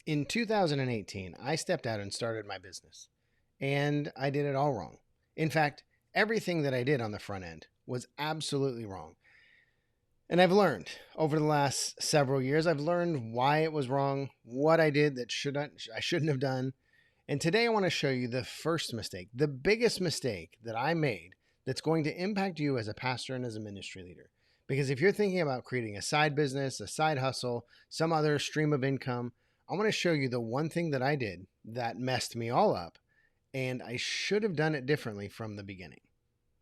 In 2018, I stepped out and started my business, and I did it all wrong. In fact, everything that I did on the front end was absolutely wrong. And I've learned over the last several years, I've learned why it was wrong, what I did that I shouldn't have done. And today I want to show you the first mistake, the biggest mistake that I made that's going to impact you as a pastor and as a ministry leader. Because if you're thinking about creating a side business, a side hustle, some other stream of income, I want to show you the one thing that I did that messed me all up, and I should have done it differently from the beginning.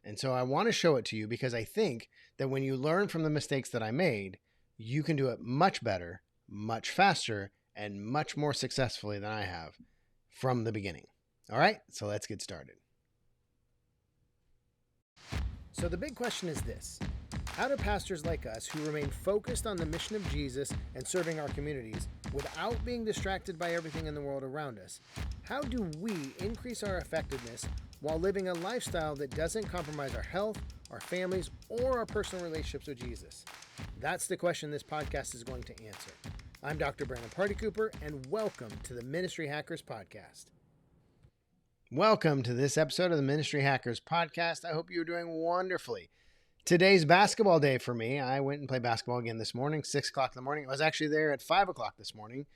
And so I want to show it to you because I think that when you learn from the mistakes that I made, you can do it much better, much faster, and much more successfully than I have from the beginning. All right, so let's get started. So the big question is this: how do pastors like us who remain focused on the mission of Jesus and serving our communities without being distracted by everything in the world around us, how do we increase our effectiveness while living a lifestyle that doesn't compromise our health, our families, or our personal relationships with Jesus? That's the question this podcast is going to answer. I'm Dr. Brandon Party Cooper, and welcome to the Ministry Hackers Podcast. Welcome to this episode of the Ministry Hackers Podcast. I hope you're doing wonderfully. Today's basketball day for me. I went and played basketball again this morning, 6 o'clock in the morning. I was actually there at 5 o'clock this morning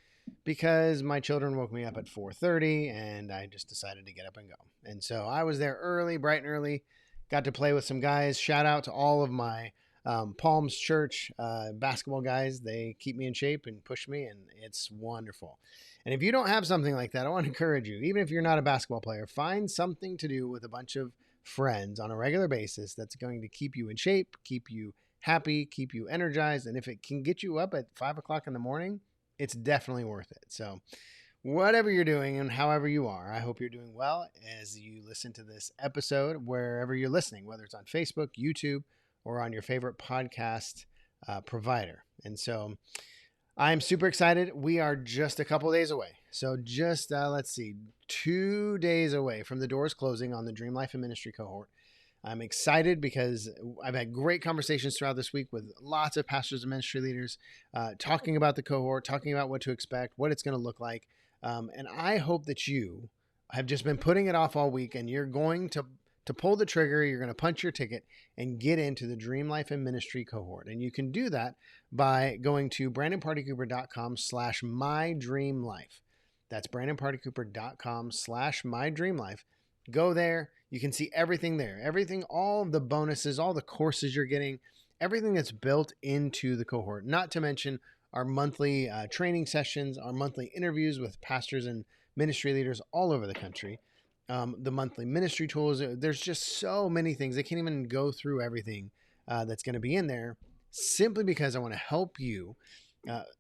because my children woke me up at 4:30 and I just decided to get up and go. And so I was there early, bright and early, got to play with some guys. Shout out to all of my Palms Church basketball guys. They keep me in shape and push me, and it's wonderful. And if you don't have something like that, I want to encourage you, even if you're not a basketball player, find something to do with a bunch of friends on a regular basis that's going to keep you in shape, keep you happy, keep you energized. And if it can get you up at 5 o'clock in the morning, it's definitely worth it. So whatever you're doing and however you are, I hope you're doing well as you listen to this episode, wherever you're listening, whether it's on Facebook, YouTube, or on your favorite podcast provider. And so I'm super excited. We are just a couple days away. So just, 2 days away from the doors closing on the Dream Life and Ministry cohort. I'm excited because I've had great conversations throughout this week with lots of pastors and ministry leaders talking about the cohort, talking about what to expect, what it's going to look like. And I hope that you have just been putting it off all week and you're going to pull the trigger, you're going to punch your ticket and get into the Dream Life and Ministry cohort. And you can do that by going to brandonpartycooper.com/mydreamlife. That's brandonpartycooper.com/mydreamlife. Go there. You can see everything there. Everything, all of the bonuses, all the courses you're getting, everything that's built into the cohort. Not to mention our monthly training sessions, our monthly interviews with pastors and ministry leaders all over the country. The monthly ministry tools. There's just so many things. I can't even go through everything that's going to be in there simply because I want to help you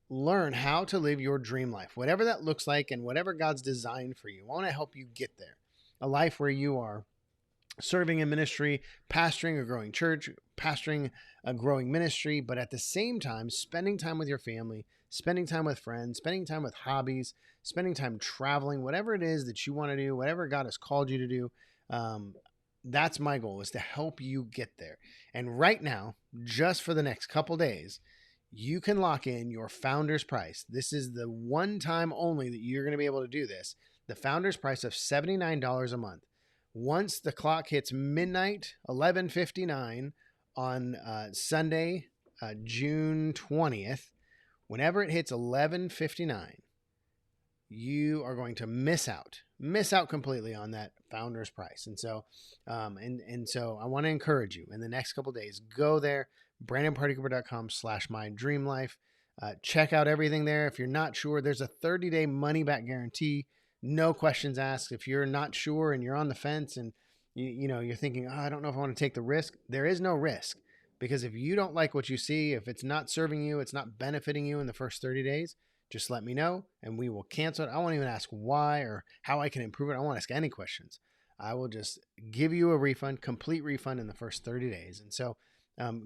learn how to live your dream life, whatever that looks like and whatever God's designed for you. I want to help you get there. A life where you are serving in ministry, pastoring a growing church, pastoring a growing ministry, but at the same time, spending time with your family, spending time with friends, spending time with hobbies, spending time traveling, whatever it is that you want to do, whatever God has called you to do. That's my goal, is to help you get there. And right now, just for the next couple days, you can lock in your founder's price. This is the one time only that you're going to be able to do this. The founder's price of $79 a month. Once the clock hits midnight, 11:59 on Sunday, June 20th, whenever it hits 11:59, you are going to miss out completely on that founder's price. And so, so I want to encourage you in the next couple of days, go there, brandonpartycooper.com/mydreamlife. Check out everything there. If you're not sure, there's a 30-day money back guarantee. No questions asked. If you're not sure and you're on the fence and you're thinking, I don't know if I want to take the risk, there is no risk, because if you don't like what you see, if it's not serving you, it's not benefiting you in the first 30 days, just let me know and we will cancel it. I won't even ask why or how I can improve it. I won't ask any questions. I will just give you a refund, complete refund in the first 30 days. And so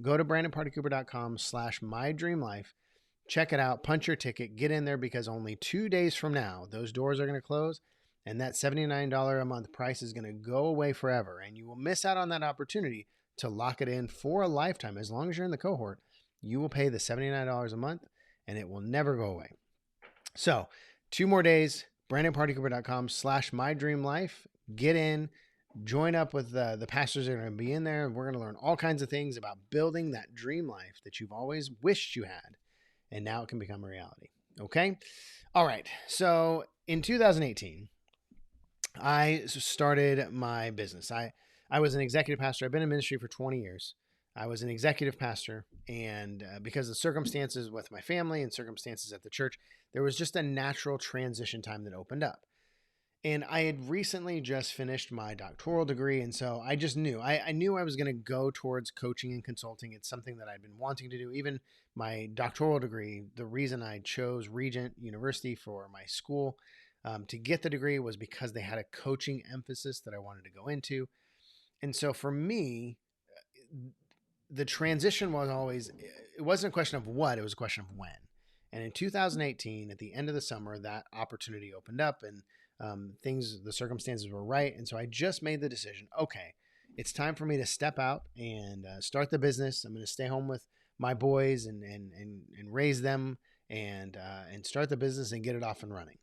go to brandonpartycooper.com/mydreamlife. Check it out, punch your ticket, get in there, because only 2 days from now, those doors are going to close and that $79 a month price is going to go away forever. And you will miss out on that opportunity to lock it in for a lifetime. As long as you're in the cohort, you will pay the $79 a month and it will never go away. So 2 more days, brandonpartycooper.com/mydreamlife. Get in, join up with the pastors that are going to be in there. We're going to learn all kinds of things about building that dream life that you've always wished you had, and now it can become a reality. Okay? All right. So in 2018, I started my business. I was an executive pastor. I've been in ministry for 20 years. I was an executive pastor, and because of circumstances with my family and circumstances at the church, there was just a natural transition time that opened up. And I had recently just finished my doctoral degree, and so I just knew I knew I was going to go towards coaching and consulting. It's something that I'd been wanting to do. Even my doctoral degree, the reason I chose Regent University for my school to get the degree was because they had a coaching emphasis that I wanted to go into. And so for me, the transition was always, it wasn't a question of what, it was a question of when. And in 2018, at the end of the summer, that opportunity opened up, and the circumstances were right. And so I just made the decision, okay, it's time for me to step out and start the business. I'm going to stay home with my boys and raise them and start the business and get it off and running.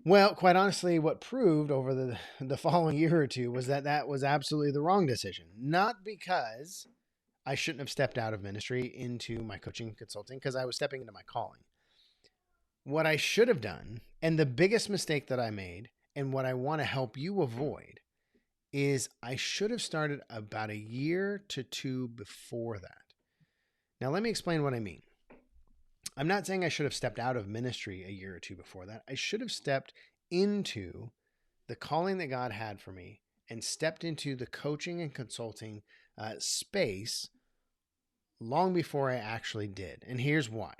Well, quite honestly, what proved over the following year or two was that was absolutely the wrong decision. Not because I shouldn't have stepped out of ministry into my coaching and consulting, because I was stepping into my calling. What I should have done, and the biggest mistake that I made, and what I want to help you avoid, is I should have started about a year to 2 before that. Now, let me explain what I mean. I'm not saying I should have stepped out of ministry a year or 2 before that. I should have stepped into the calling that God had for me and stepped into the coaching and consulting space long before I actually did. And here's why.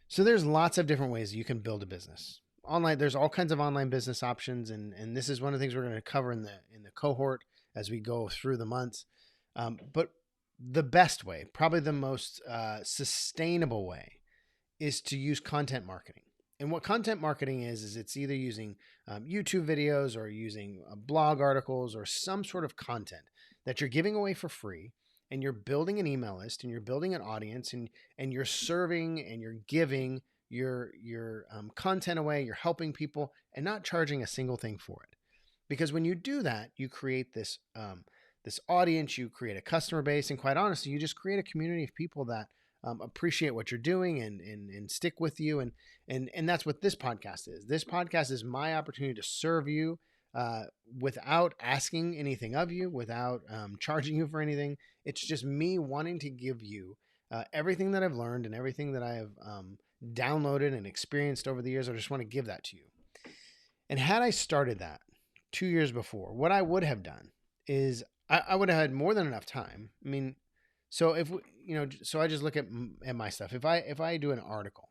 So there's lots of different ways you can build a business. Online, there's all kinds of online business options, and this is one of the things we're going to cover in the cohort as we go through the months. But the best way, probably the most sustainable way, is to use content marketing. And what content marketing is it's either using YouTube videos or using blog articles or some sort of content that you're giving away for free, and you're building an email list and you're building an audience, and you're serving and you're giving your content away, you're helping people and not charging a single thing for it. Because when you do that, you create this audience, you create a customer base, and quite honestly, you just create a community of people that appreciate what you're doing and stick with you. And that's what this podcast is. This podcast is my opportunity to serve you without asking anything of you, without charging you for anything. It's just me wanting to give you everything that I've learned and everything that I have downloaded and experienced over the years. I just want to give that to you. And had I started that 2 years before, what I would have done is I would have had more than enough time. I mean, so so I just look at my stuff. If I do an article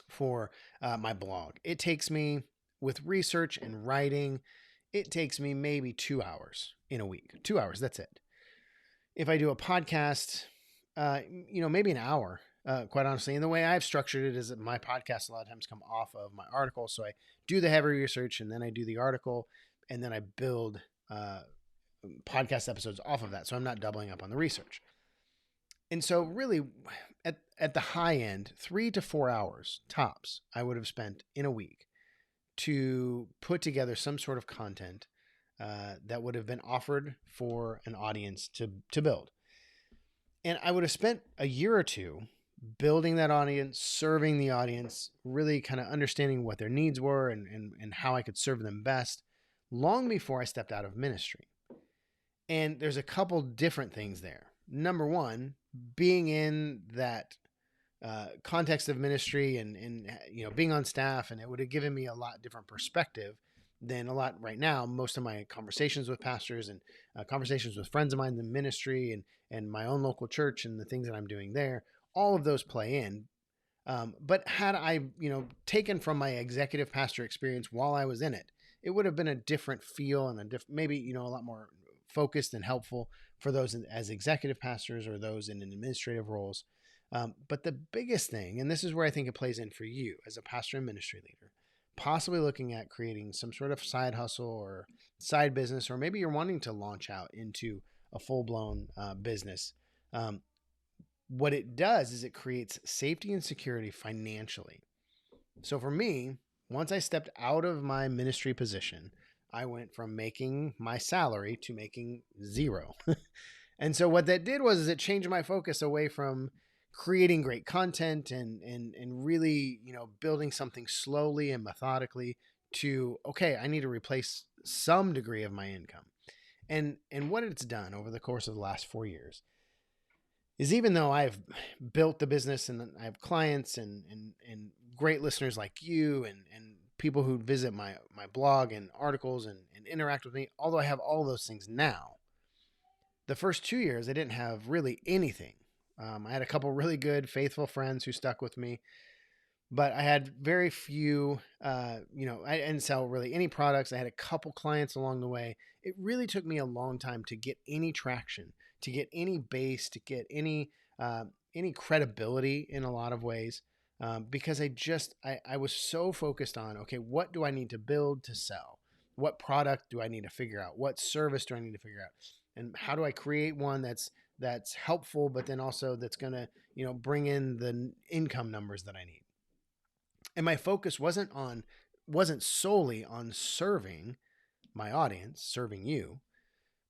for my blog, it takes me, with research and writing, it takes me maybe 2 hours in a week. 2 hours, that's it. If I do a podcast, maybe an hour, quite honestly. And the way I've structured it is that my podcasts a lot of times come off of my article. So I do the heavy research and then I do the article and then I build podcast episodes off of that. So I'm not doubling up on the research. And so really at the high end, 3 to 4 hours tops, I would have spent in a week to put together some sort of content that would have been offered for an audience to build. And I would have spent a year or two building that audience, serving the audience, really kind of understanding what their needs were and how I could serve them best long before I stepped out of ministry. And there's a couple different things there. Number one, being in that context of ministry and being on staff, and it would have given me a lot different perspective than a lot right now. Most of my conversations with pastors and conversations with friends of mine in the ministry and my own local church and the things that I'm doing there, all of those play in. But had I, taken from my executive pastor experience while I was in it, it would have been a different feel and maybe, a lot more focused and helpful for those as executive pastors or those in administrative roles. But the biggest thing, and this is where I think it plays in for you as a pastor and ministry leader, possibly looking at creating some sort of side hustle or side business, or maybe you're wanting to launch out into a full-blown business. What it does is it creates safety and security financially. So for me, once I stepped out of my ministry position, I went from making my salary to making zero. And so what that did was is it changed my focus away from creating great content and really, building something slowly and methodically to, okay, I need to replace some degree of my income. And what it's done over the course of the last 4 years is, even though I've built the business and I have clients and great listeners like you and people who visit my blog and articles and interact with me, although I have all those things now, the first 2 years I didn't have really anything. I had a couple really good, faithful friends who stuck with me, but I had very few, I didn't sell really any products. I had a couple clients along the way. It really took me a long time to get any traction, to get any base, to get any credibility in a lot of ways, because I was so focused on, okay, what do I need to build to sell? What product do I need to figure out? What service do I need to figure out? And how do I create one that's helpful, but then also that's going to, bring in the income numbers that I need? And my focus wasn't solely on serving my audience, serving you.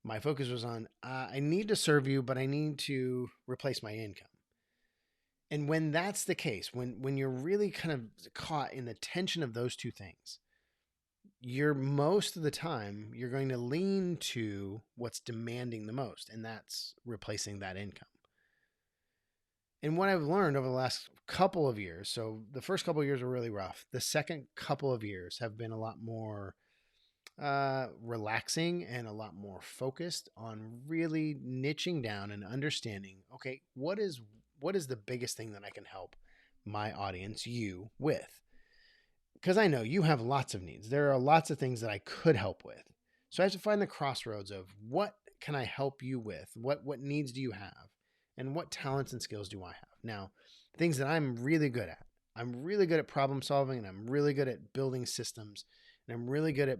My focus was on, I need to serve you, but I need to replace my income. And when that's the case, when you're really kind of caught in the tension of those two things, you're most of the time you're going to lean to what's demanding the most, and that's replacing that income. And what I've learned over the last couple of years, so the first couple of years were really rough. The second couple of years have been a lot more relaxing and a lot more focused on really niching down and understanding, okay, what is the biggest thing that I can help my audience, you, with? Because I know you have lots of needs. There are lots of things that I could help with. So I have to find the crossroads of, what can I help you with? What needs do you have? And what talents and skills do I have? Now, things that I'm really good at. I'm really good at problem solving, and I'm really good at building systems, and I'm really good at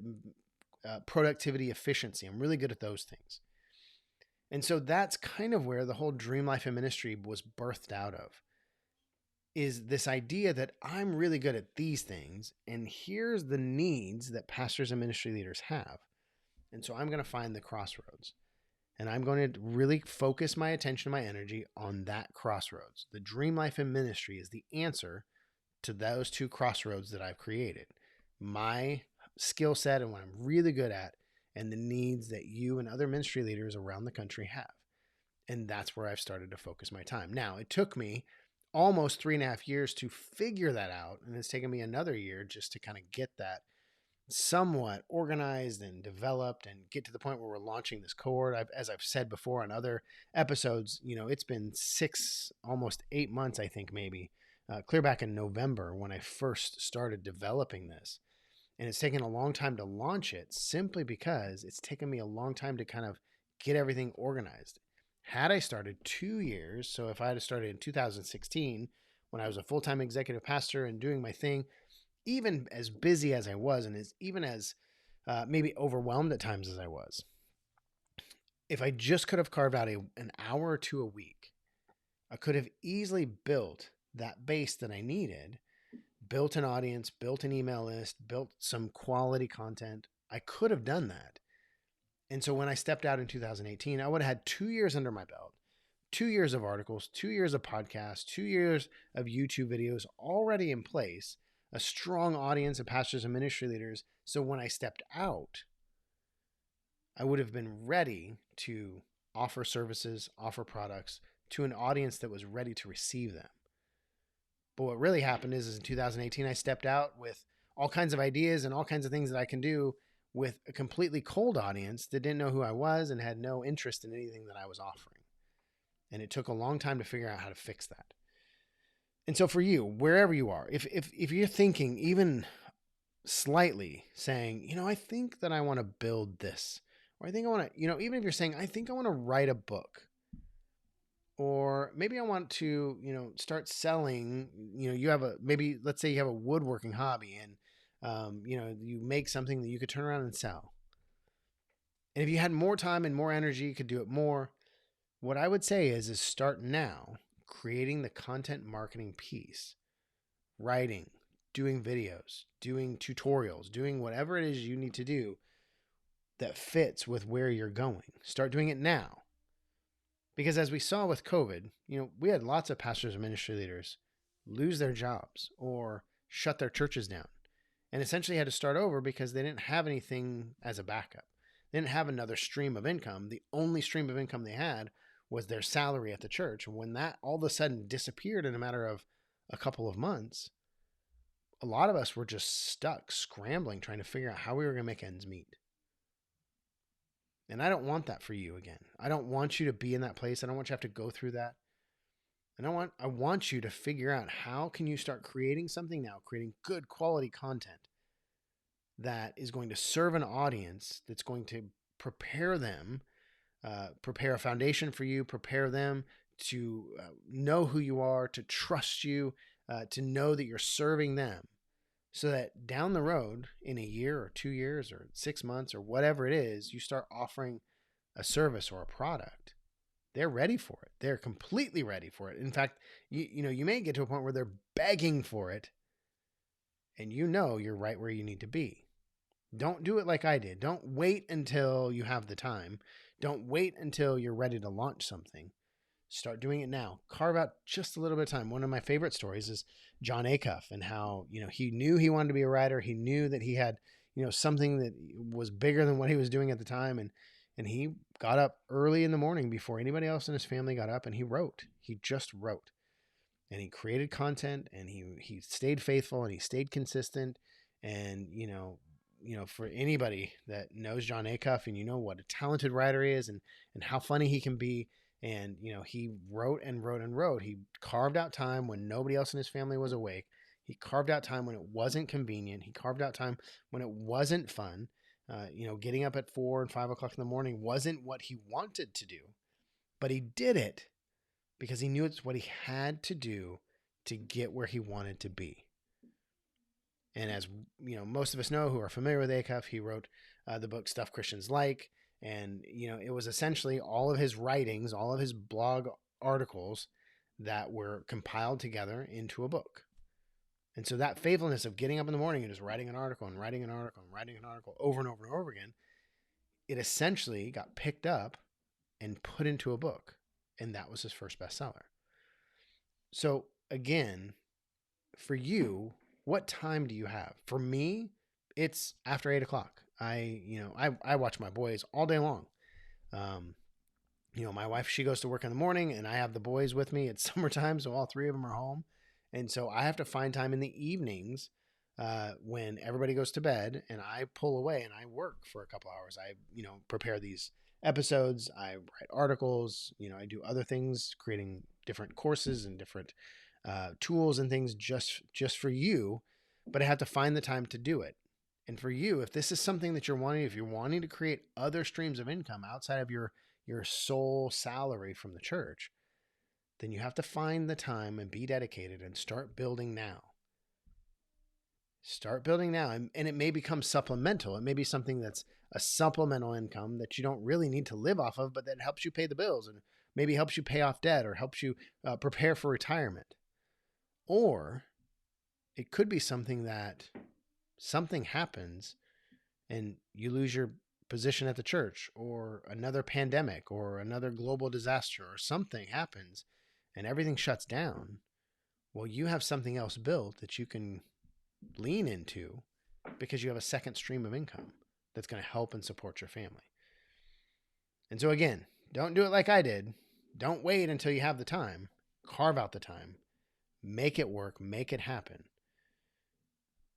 productivity, efficiency. I'm really good at those things. And so that's kind of where the whole Dream Life and Ministry was birthed out of, is this idea that I'm really good at these things, and here's the needs that pastors and ministry leaders have. And so I'm going to find the crossroads, and I'm going to really focus my attention, my energy on that crossroads. The Dream Life and Ministry is the answer to those two crossroads that I've created. My skill set and what I'm really good at, and the needs that you and other ministry leaders around the country have. And that's where I've started to focus my time. Now, it took me almost 3.5 years to figure that out, and it's taken me another year just to kind of get that somewhat organized and developed and get to the point where we're launching this cohort. As I've said before on other episodes, it's been 6, almost 8 months, I think, maybe, clear back in November when I first started developing this. And it's taken a long time to launch it, simply because it's taken me a long time to kind of get everything organized. Had I started 2 years, so if I had started in 2016, when I was a full-time executive pastor and doing my thing, even as busy as I was, and even as maybe overwhelmed at times as I was, if I just could have carved out an hour or two a week, I could have easily built that base that I needed, built an audience, built an email list, built some quality content. I could have done that. And so when I stepped out in 2018, I would have had 2 years under my belt, 2 years of articles, 2 years of podcasts, 2 years of YouTube videos already in place, a strong audience of pastors and ministry leaders. So when I stepped out, I would have been ready to offer services, offer products to an audience that was ready to receive them. But what really happened is in 2018, I stepped out with all kinds of ideas and all kinds of things that I can do with a completely cold audience that didn't know who I was and had no interest in anything that I was offering. And it took a long time to figure out how to fix that. And so for you, wherever you are, if you're thinking even slightly saying, I think that I want to build this, or I think I want to, even if you're saying, I think I want to write a book, or maybe I want to, start selling, maybe let's say you have a woodworking hobby and, you make something that you could turn around and sell. And if you had more time and more energy, you could do it more. What I would say is start now creating the content marketing piece, writing, doing videos, doing tutorials, doing whatever it is you need to do that fits with where you're going. Start doing it now. Because as we saw with COVID, we had lots of pastors and ministry leaders lose their jobs or shut their churches down and essentially had to start over because they didn't have anything as a backup. They didn't have another stream of income. The only stream of income they had was their salary at the church. And when that all of a sudden disappeared in a matter of a couple of months, a lot of us were just stuck scrambling, trying to figure out how we were going to make ends meet. And I don't want that for you again. I don't want you to be in that place. I don't want you to have to go through that. And I want you to figure out how can you start creating something now, creating good quality content that is going to serve an audience, that's going to prepare them, prepare a foundation for you, prepare them to know who you are, to trust you, to know that you're serving them. So that down the road, in a year or 2 years or 6 months or whatever it is, you start offering a service or a product. They're ready for it. They're completely ready for it. In fact, you may get to a point where they're begging for it, and you're right where you need to be. Don't do it like I did. Don't wait until you have the time. Don't wait until you're ready to launch something. Start doing it now. Carve out just a little bit of time. One of my favorite stories is John Acuff and how, he knew he wanted to be a writer. He knew that he had, something that was bigger than what he was doing at the time. And he got up early in the morning before anybody else in his family got up, and he wrote. He just wrote. And he created content, and he stayed faithful, and he stayed consistent. And, for anybody that knows John Acuff and what a talented writer he is and how funny he can be, and, he wrote and wrote and wrote. He carved out time when nobody else in his family was awake. He carved out time when it wasn't convenient. He carved out time when it wasn't fun. Getting up at 4 and 5 o'clock in the morning wasn't what he wanted to do, but he did it because he knew it's what he had to do to get where he wanted to be. And as most of us know who are familiar with Acuff, he wrote the book Stuff Christians Like. And, it was essentially all of his writings, all of his blog articles that were compiled together into a book. And so that faithfulness of getting up in the morning and just writing an article and writing an article and writing an article over and over and over again, it essentially got picked up and put into a book. And that was his first bestseller. So again, for you, what time do you have? For me, it's after 8 o'clock. I watch my boys all day long. My wife, she goes to work in the morning, and I have the boys with me. It's summertime, so all three of them are home. And so I have to find time in the evenings when everybody goes to bed, and I pull away and I work for a couple hours. I, prepare these episodes. I write articles. I do other things, creating different courses and different tools and things just for you. But I have to find the time to do it. And for you, if this is something that you're wanting, if you're wanting to create other streams of income outside of your sole salary from the church, then you have to find the time and be dedicated and start building now. Start building now. And it may become supplemental. It may be something that's a supplemental income that you don't really need to live off of, but that helps you pay the bills and maybe helps you pay off debt or helps you prepare for retirement. Or it could be something that something happens and you lose your position at the church, or another pandemic or another global disaster, or something happens and everything shuts down. Well, you have something else built that you can lean into because you have a second stream of income that's going to help and support your family. And so again, don't do it like I did. Don't wait until you have the time. Carve out the time. Make it work. Make it happen.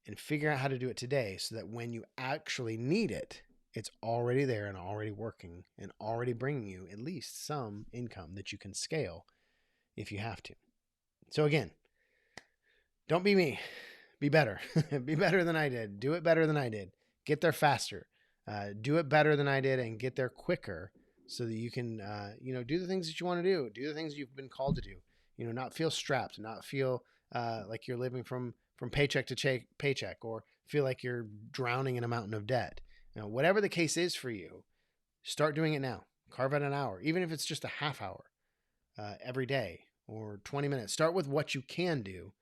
And figure out how to do it today so that when you actually need it, it's already there and already working and already bringing you at least some income that you can scale if you have to. So again, don't be me. Be better. Be better than I did. Do it better than I did. Get there faster. Do it better than I did and get there quicker so that you can, do the things that you want to do. Do the things you've been called to do. Not feel strapped, not feel like you're living from paycheck to paycheck, or feel like you're drowning in a mountain of debt. Whatever the case is for you, start doing it now. Carve out an hour, even if it's just a half hour every day or 20 minutes. Start with what you can do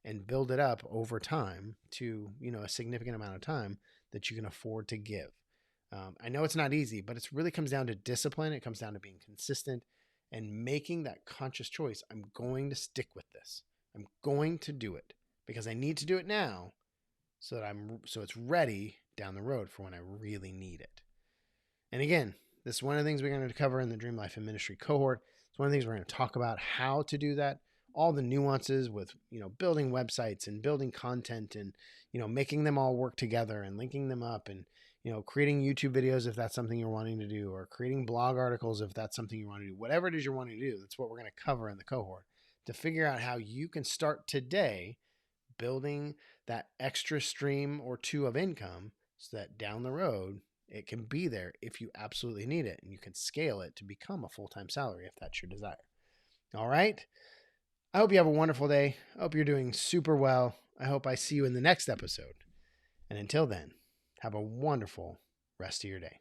and build it up over time to, a significant amount of time that you can afford to give. I know it's not easy, but it really comes down to discipline. It comes down to being consistent and making that conscious choice. I'm going to stick with this. I'm going to do it because I need to do it now so it's ready down the road for when I really need it. And again, this is one of the things we're going to cover in the Dream Life and Ministry cohort. It's one of the things we're going to talk about how to do that, all the nuances with, building websites and building content and, making them all work together and linking them up and, creating YouTube videos if that's something you're wanting to do, or creating blog articles if that's something you want to do. Whatever it is you're wanting to do, that's what we're going to cover in the cohort to figure out how you can start today building that extra stream or two of income so that down the road it can be there if you absolutely need it, and you can scale it to become a full-time salary if that's your desire. All right. I hope you have a wonderful day. I hope you're doing super well. I hope I see you in the next episode. And until then, have a wonderful rest of your day.